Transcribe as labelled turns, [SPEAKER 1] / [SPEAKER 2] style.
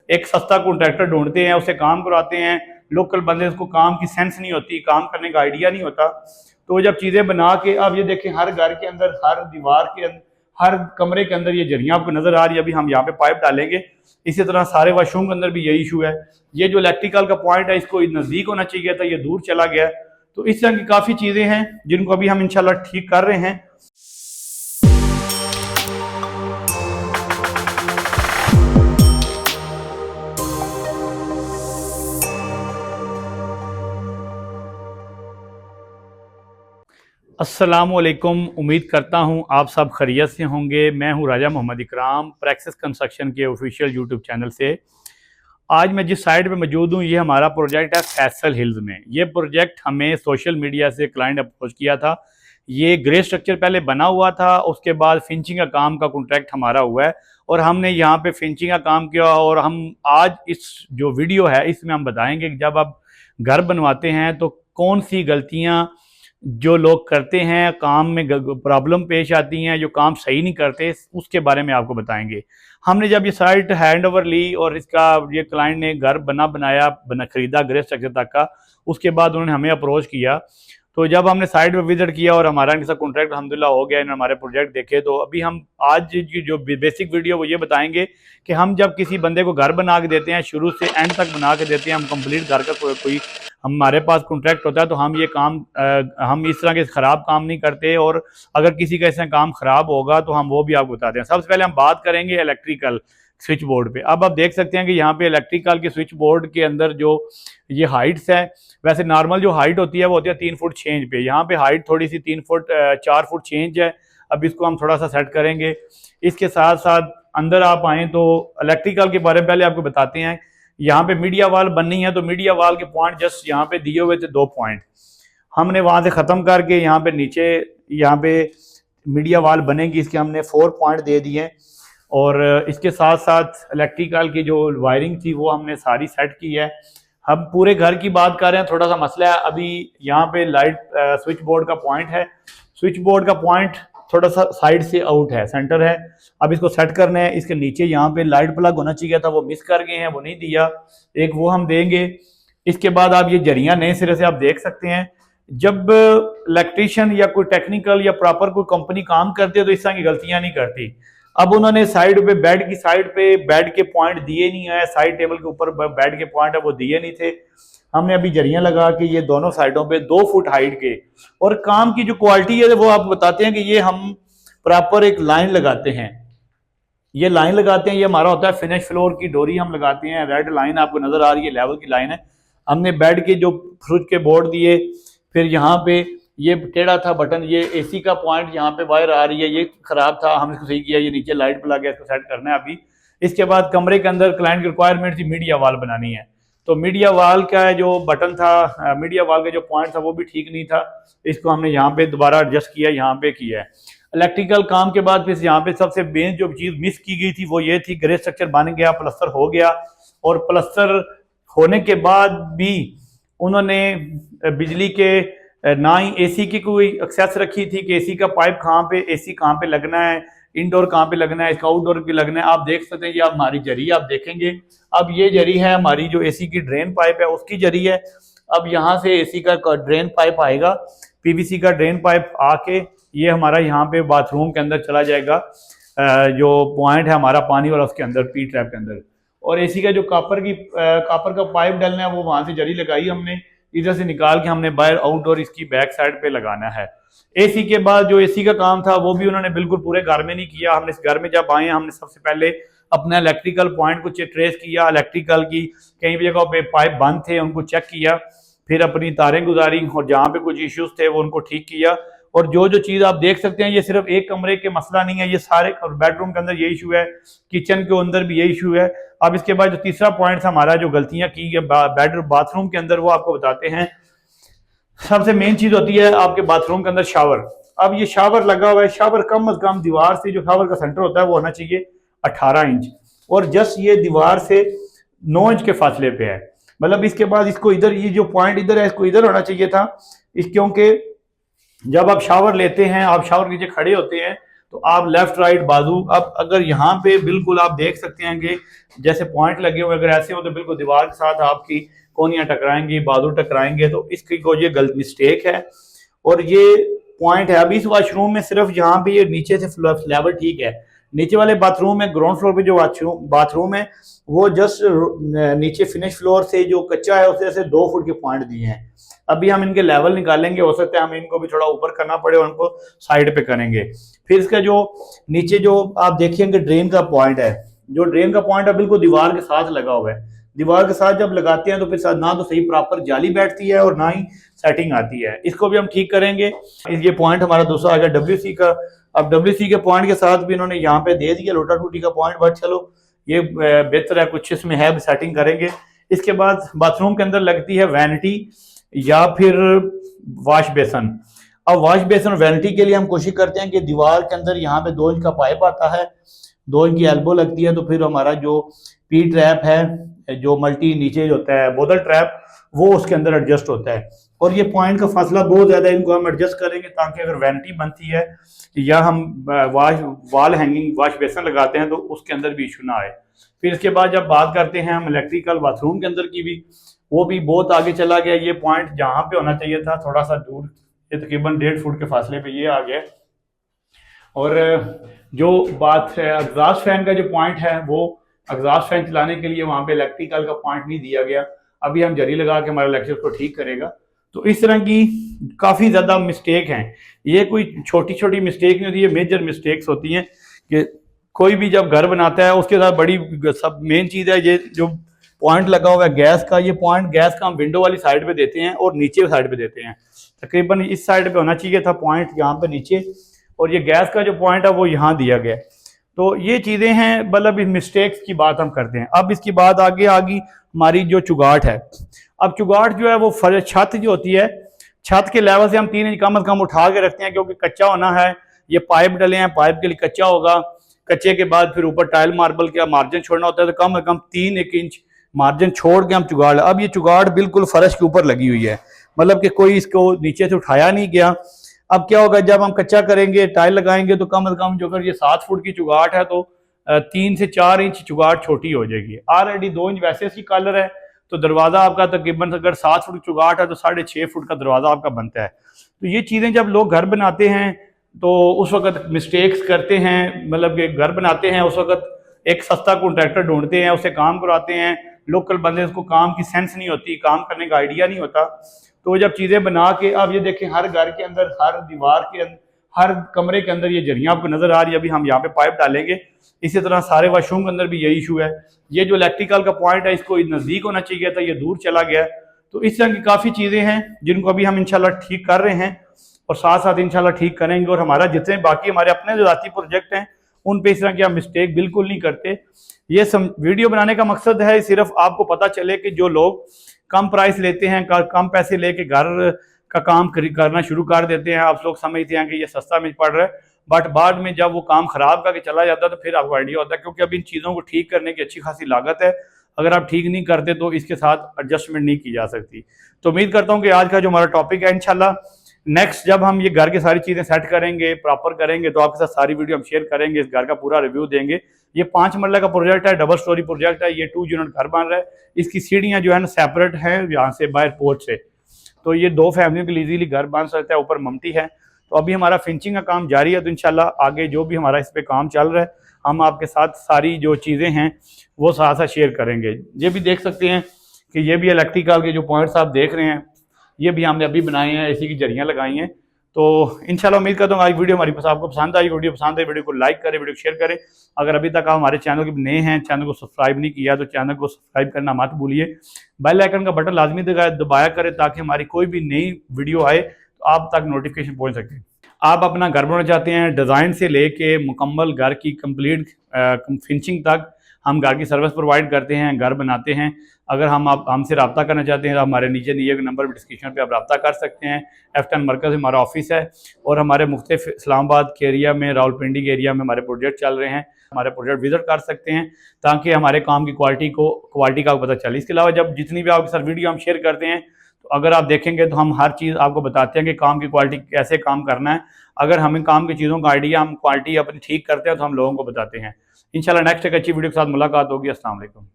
[SPEAKER 1] एक सस्ता कॉन्ट्रैक्टर ढूंढते हैं, उससे काम करवाते हैं। लोकल बंदे, उसको काम की सेंस नहीं होती, काम करने का आइडिया नहीं होता। तो जब चीज़ें बना के, अब ये देखें हर घर के अंदर, हर दीवार के अंदर, हर कमरे के अंदर ये झरियाँ आपको नजर आ रही है। अभी हम यहाँ पे पाइप डालेंगे। इसी तरह सारे वाशरूम के अंदर भी यही इशू है। ये जो इलेक्ट्रिकल का पॉइंट है, इसको नज़दीक होना चाहिए था, ये दूर चला गया। तो इस तरह की काफ़ी चीज़ें हैं जिनको अभी हम इंशाल्लाह ठीक कर रहे हैं। अस्सलामुअलैकुम, उम्मीद करता हूँ आप सब खैरियत से होंगे। मैं हूँ राजा मोहम्मद इकराम, प्रैक्सिस कंस्ट्रक्शन के ऑफिशियल यूट्यूब चैनल से। आज मैं जिस साइट पे मौजूद हूँ, ये हमारा प्रोजेक्ट है फैसल हिल्स में। ये प्रोजेक्ट हमें सोशल मीडिया से क्लाइंट अप्रोच किया था। ये ग्रे स्ट्रक्चर पहले बना हुआ था, उसके बाद फिंचिंग का काम का कॉन्ट्रैक्ट हमारा हुआ है और हमने यहाँ पे फिंचिंग का काम किया। और हम आज इस जो वीडियो है इसमें हम बताएंगे कि जब आप घर बनवाते हैं तो कौन सी गलतियाँ जो लोग करते हैं, काम में प्रॉब्लम पेश आती हैं, जो काम सही नहीं करते, उसके बारे में आपको बताएंगे। हमने जब ये साइट हैंड ओवर ली और इसका ये क्लाइंट ने घर बनाया खरीदा ग्रे स्ट्रक्चर तक का, उसके बाद उन्होंने हमें अप्रोच किया। तो जब हमने साइट पर विजिट किया और हमारा इनके साथ कॉन्ट्रैक्ट अल्हम्दुलिल्लाह हो गया, इन्होंने हमारे प्रोजेक्ट देखे, तो अभी हम आज की जो बेसिक वीडियो वो ये बताएंगे कि हम जब किसी बंदे को घर बना के देते हैं, शुरू से एंड तक बना के देते हैं, हम कंप्लीट घर का कोई हमारे पास कॉन्ट्रैक्ट होता है, तो हम ये काम हम इस तरह के ख़राब काम नहीं करते। और अगर किसी का इसमें काम ख़राब होगा तो हम वो भी आपको बताते हैं। सबसे पहले हम बात करेंगे इलेक्ट्रिकल स्विच बोर्ड पे। अब आप देख सकते हैं कि यहाँ पे इलेक्ट्रिकल के स्विच बोर्ड के अंदर जो ये हाइट्स है, वैसे नॉर्मल जो हाइट होती है वो होती है 3 फुट चेंज पे। यहाँ पे हाइट थोड़ी सी 4 फुट चेंज है। अब इसको हम थोड़ा सा सेट करेंगे। इसके साथ साथ अंदर आप आएँ तो इलेक्ट्रिकल के बारे में पहले आपको बताते हैं। यहाँ पे मीडिया वाल बननी है, तो मीडिया वाल के पॉइंट जस्ट यहाँ पे दिए हुए थे 2 पॉइंट, हमने वहाँ से ख़त्म करके यहाँ पे नीचे यहाँ पे मीडिया वाल बनेगी, इसके हमने 4 पॉइंट दे दिए। और इसके साथ साथ इलेक्ट्रिकल की जो वायरिंग थी वो हमने सारी सेट की है। हम पूरे घर की बात कर रहे हैं, थोड़ा सा मसला है। अभी यहाँ पे लाइट स्विच बोर्ड का पॉइंट है, स्विच बोर्ड का पॉइंट थोड़ा सा साइड से आउट है, सेंटर है। अब इसको सेट करना है। इसके नीचे यहाँ पे लाइट प्लग होना चाहिए था, वो मिस कर गए हैं, वो नहीं दिया, एक वो हम देंगे। इसके बाद आप ये जरियाँ नए सिरे से आप देख सकते हैं। जब इलेक्ट्रीशियन या कोई टेक्निकल या प्रॉपर कोई कंपनी काम करती है तो इस तरह की गलतियां नहीं करती। अब उन्होंने साइड पे बेड की साइड पे बेड के पॉइंट दिए नहीं है, साइड टेबल के ऊपर बेड के पॉइंट है वो दिए नहीं थे। हमने अभी जरियां लगा के ये दोनों साइडों पे 2 फुट हाइट के, और काम की जो क्वालिटी है वो आप बताते हैं कि ये हम प्रॉपर एक लाइन लगाते हैं। ये लाइन लगाते हैं, ये हमारा होता है फिनिश फ्लोर की डोरी हम लगाते हैं। रेड लाइन आपको नजर आ रही है, लेवल की लाइन है। हमने बेड के जो फ्रिज के बोर्ड दिए, फिर यहाँ पे ये टेढ़ा था बटन, ये एसी का पॉइंट यहाँ पे वायर आ रही है, ये खराब था, हमने इसको सही किया। ये नीचे लाइट प्लग है, इसको सेट करना है अभी। इसके बाद कमरे के अंदर क्लाइंट की रिक्वायरमेंट थी मीडिया वाल बनानी है, तो मीडिया वाल का जो बटन था, मीडिया वाल का जो पॉइंट था वो भी ठीक नहीं था। इसको हमने यहाँ पे दोबारा एडजस्ट किया, यहाँ पे किया है। इलेक्ट्रिकल काम के बाद फिर यहाँ पे सबसे मेन जो चीज़ मिस की गई थी वो ये थी, ग्रे स्ट्रक्चर बन गया, प्लस्तर हो गया, और प्लस्तर होने के बाद भी उन्होंने बिजली के ना ही एसी की कोई एक्सेस रखी थी कि एसी का पाइप कहाँ पे, एसी कहाँ पे लगना है, इनडोर कहाँ पे लगना है, इसका आउटडोर भी लगना है। आप देख सकते हैं, ये आप हमारी जरी आप देखेंगे। अब ये जरी है हमारी जो एसी की ड्रेन पाइप है उसकी जरी है। अब यहाँ से एसी का ड्रेन पाइप आएगा, पीवीसी का ड्रेन पाइप आके ये हमारा यहाँ पे बाथरूम के अंदर चला जाएगा, जो पॉइंट है हमारा पानी वाला उसके अंदर, पी ट्रैप के अंदर। और एसी का जो कापर का पाइप डालना है वो वहां से जरी लगाई हमने, इधर से निकाल के हमने बाहर आउटडोर इसकी बैक साइड पे लगाना है। एसी के बाद जो एसी का काम था वो भी उन्होंने बिल्कुल पूरे घर में नहीं किया। हमने इस घर में जब आए, हमने सबसे पहले अपना इलेक्ट्रिकल पॉइंट को ट्रेस किया, इलेक्ट्रिकल की कई जगहों पे पाइप बंद थे उनको चेक किया, फिर अपनी तारें गुजारी और जहाँ पे कुछ इश्यूज थे वो उनको ठीक किया। और जो जो चीज़ आप देख सकते हैं, ये सिर्फ एक कमरे के मसला नहीं है, ये सारे बेडरूम के अंदर ये इशू है, किचन के अंदर भी ये इशू है। अब इसके बाद जो तीसरा पॉइंट था हमारा, जो गलतियां की गई बाथरूम के अंदर, वो आपको बताते हैं। सबसे मेन चीज होती है आपके बाथरूम के अंदर शावर। अब ये शावर लगा हुआ है, शावर कम अज कम दीवार से जो शावर का सेंटर होता है वो होना चाहिए 18 इंच, और जस्ट ये दीवार से 9 इंच के फासले पे है। मतलब इसके बाद इसको इधर, ये जो पॉइंट इधर है इसको इधर होना चाहिए था, क्योंकि जब आप शावर लेते हैं, आप शावर नीचे खड़े होते हैं तो आप लेफ्ट राइट बाजू, अब अगर यहाँ पे बिल्कुल आप देख सकते हैं कि जैसे पॉइंट लगे हुए, अगर ऐसे हो तो बिल्कुल दीवार के साथ आपकी कोनियां टकराएंगी, बाजू टकराएंगे, तो इसकी को ये गलत मिस्टेक है और ये पॉइंट है। अभी इस वॉशरूम में सिर्फ यहाँ पे ये नीचे से लेवल ठीक है, नीचे वाले बाथरूम में ग्राउंड फ्लोर पे जो बाथरूम है वो जस्ट नीचे फिनिश फ्लोर से जो कच्चा है उससे से 2 फुट के पॉइंट दिए हैं। अभी हम इनके लेवल निकालेंगे, हो सकता है हम इनको भी थोड़ा ऊपर करना पड़े और उनको साइड पे करेंगे। फिर इसका जो नीचे जो आप देखेंगे ड्रेन का पॉइंट है, जो ड्रेन का पॉइंट है बिल्कुल दीवार के साथ लगा हुआ है। दीवार के साथ जब लगाते हैं तो फिर ना तो सही प्रॉपर जाली बैठती है और ना ही सेटिंग आती है। इसको भी हम ठीक करेंगे। ये पॉइंट हमारा दूसरा आ गया WC का। अब WC के पॉइंट के साथ भी इन्होंने यहाँ पे दे दिया लोटा टूटी का पॉइंट, बट चलो ये बेहतर है, कुछ इसमें है, सेटिंग करेंगे। इसके बाद बाथरूम के अंदर लगती है वैनिटी या फिर वॉश बेसन। अब वॉश बेसन और वैनिटी के लिए हम कोशिश करते हैं कि दीवार के अंदर यहाँ पे 2 इंच का पाइप आता है, 2 इंच की एल्बो लगती है, तो फिर हमारा जो पी ट्रैप है, जो मल्टी नीचे होता है बोतल ट्रैप, वो उसके अंदर एडजस्ट होता है। और ये पॉइंट का फासला बहुत ज्यादा है, इनको हम एडजस्ट करेंगे ताकि अगर वैनिटी बनती है या हम वॉल हैंगिंग वॉश बेसन लगाते हैं तो उसके अंदर भी इशू ना आए। फिर इसके बाद जब बात करते हैं हम इलेक्ट्रिकल बाथरूम के अंदर की भी, वो भी बहुत आगे चला गया। ये पॉइंट जहाँ पे होना चाहिए था थोड़ा सा दूर, ये तकरीबन 1.5 फुट के फासले पे ये आ गया। और जो बात है एग्जॉस्ट फैन का जो पॉइंट है, वो एग्जॉस्ट फैन चलाने के लिए वहाँ पे इलेक्ट्रिकल का पॉइंट नहीं दिया गया। अभी हम जरी लगा के हमारा इलेक्ट्रिक को ठीक करेगा। तो इस तरह की काफ़ी ज़्यादा मिस्टेक हैं। ये कोई छोटी छोटी मिस्टेक नहीं होती, ये मेजर मिस्टेक्स होती हैं कि कोई भी जब घर बनाता है उसके साथ बड़ी सब मेन चीज़ है ये जो पॉइंट लगा हुआ है गैस का। ये पॉइंट गैस का हम विंडो वाली साइड पे देते हैं और नीचे साइड पे देते हैं। तकरीबन इस साइड पे होना चाहिए था पॉइंट, यहाँ पे नीचे, और ये गैस का जो पॉइंट है वो यहाँ दिया गया। तो ये चीज़ें हैं, मतलब इस मिस्टेक्स की बात हम करते हैं। अब इसकी बात आगे आ गई हमारी जो चुगाट है। अब चुगाट जो है वो छत जो होती है, छत के लेवल से हम 3 इंच कम से कम उठा के रखते हैं, क्योंकि कच्चा होना है। ये पाइप डले हैं, पाइप के लिए कच्चा होगा, कच्चे के बाद फिर ऊपर टाइल मार्बल का मार्जिन छोड़ना होता है, तो कम से कम 3 इंच मार्जिन छोड़ के हम चुगाड़। अब ये चुगाड़ बिल्कुल फर्श के ऊपर लगी हुई है, मतलब कि कोई इसको नीचे से उठाया नहीं गया। अब क्या होगा, जब हम कच्चा करेंगे टाइल लगाएंगे तो कम से कम जो अगर ये 7 फुट की चुगाट है तो 3 से 4 इंच चुगाट छोटी हो जाएगी। ऑलरेडी 2 इंच वैसे इसकी कलर है, तो दरवाजा आपका तकरीबन अगर 7 फुट चुगाट है तो 6.5 फुट का दरवाजा आपका बनता है। तो ये चीज़ें जब लोग घर बनाते हैं तो उस वक्त मिस्टेक्स करते हैं, मतलब कि घर बनाते हैं उस वक्त एक सस्ता कॉन्ट्रैक्टर ढूंढते हैं, उससे काम करवाते हैं। लोकल बंदे को काम की सेंस नहीं होती, काम करने का आइडिया नहीं होता। तो जब चीज़ें बना के, अब ये देखें हर घर के अंदर, हर दीवार के अंदर, हर कमरे के अंदर ये जरियाँ आपको नजर आ रही है। अभी हम यहाँ पे पाइप डालेंगे, इसी तरह सारे वाशरूम के अंदर भी यही इशू है। ये जो इलेक्ट्रिकल का पॉइंट है इसको नज़दीक होना चाहिए था, ये दूर चला गया। तो इस तरह की काफ़ी चीज़ें हैं जिनको अभी हम इंशाल्लाह ठीक कर रहे हैं और साथ साथ इंशाल्लाह ठीक करेंगे। और हमारा जितने बाकी हमारे अपने जो ज़ाती प्रोजेक्ट हैं उन पे इस तरह की हम मिस्टेक बिल्कुल नहीं करते। ये वीडियो बनाने का मकसद है सिर्फ आपको पता चले कि जो लोग कम प्राइस लेते हैं, कम पैसे लेके घर का काम करना शुरू कर देते हैं, आप लोग समझते हैं कि ये सस्ता मिल पड़ रहा है, बट बाद में जब वो काम खराब करके चला जाता है तो फिर आपको आइडिया होता है, क्योंकि अब इन चीज़ों को ठीक करने की अच्छी खासी लागत है। अगर आप ठीक नहीं करते तो इसके साथ एडजस्टमेंट नहीं की जा सकती। तो उम्मीद करता हूँ कि आज का जो हमारा टॉपिक है, इंशाल्लाह नेक्स्ट जब हम ये घर की सारी चीज़ें सेट करेंगे, प्रॉपर करेंगे, तो आपके साथ सारी वीडियो हम शेयर करेंगे, इस घर का पूरा रिव्यू देंगे। ये 5 मरला का प्रोजेक्ट है, डबल स्टोरी प्रोजेक्ट है, ये 2 यूनिट घर बन रहा है। इसकी सीढ़ियाँ जो है ना सेपरेट है यहाँ से बाहर पोर्च से, तो ये 2 फैमिलियों के लिए इजीली घर बन सकता है। ऊपर ममटी है। तो अभी हमारा फिनिशिंग का काम जारी है, तो इंशाल्लाह आगे जो भी हमारा इस पे काम चल रहा है हम आपके साथ सारी जो चीज़ें हैं वो साथ साथ शेयर करेंगे। ये भी देख सकते हैं कि ये भी इलेक्ट्रिकल के जो पॉइंट्स आप देख रहे हैं ये भी हमने अभी बनाए हैं, इसी की जरियाँ लगाई हैं। तो इंशाल्लाह उम्मीद करता हूँ आज वीडियो हमारी आपको पसंद आई। वीडियो पसंद आई, वीडियो को लाइक करें, वीडियो को शेयर करें। अगर अभी तक आप हमारे चैनल के नए हैं, चैनल को सब्सक्राइब नहीं किया तो चैनल को सब्सक्राइब करना मत भूलिए। बेल आइकन का बटन लाजमी दबाया करें ताकि हमारी कोई भी नई वीडियो आए तो आप तक नोटिफिकेशन पहुँच सके। आप अपना घर बनाना चाहते हैं, डिज़ाइन से लेके मुकम्मल घर की कंप्लीट फिनिशिंग तक हम घर की सर्विस प्रोवाइड करते हैं, घर बनाते हैं। अगर आप हमसे रब्ता करना चाहते हैं तो हमारे नीचे दिए गए नंबर डिस्क्रिप्शन पे आप रब्ता कर सकते हैं। F10 मरकज़ हमारा ऑफिस है और हमारे मुख्तलिफ इस्लामाबाद के एरिया में, रावलपिंडी के एरिया में हमारे प्रोजेक्ट चल रहे हैं। हमारे प्रोजेक्ट विजिट कर सकते हैं ताकि हमारे काम की क्वालिटी का आपको पता चले। इसके अलावा जब जितनी भी आपके साथ वीडियो हम शेयर करते हैं तो अगर आप देखेंगे तो हम हर चीज़ आपको बताते हैं कि काम की क्वालिटी कैसे काम करना है। अगर हमें काम की चीज़ों का आइडिया, हम क्वालिटी अपनी ठीक करते हैं तो हम लोगों को बताते हैं। इंशाल्लाह नेक्स्ट एक अच्छी वीडियो के साथ मुलाकात होगी। अस्सलाम वालेकुम।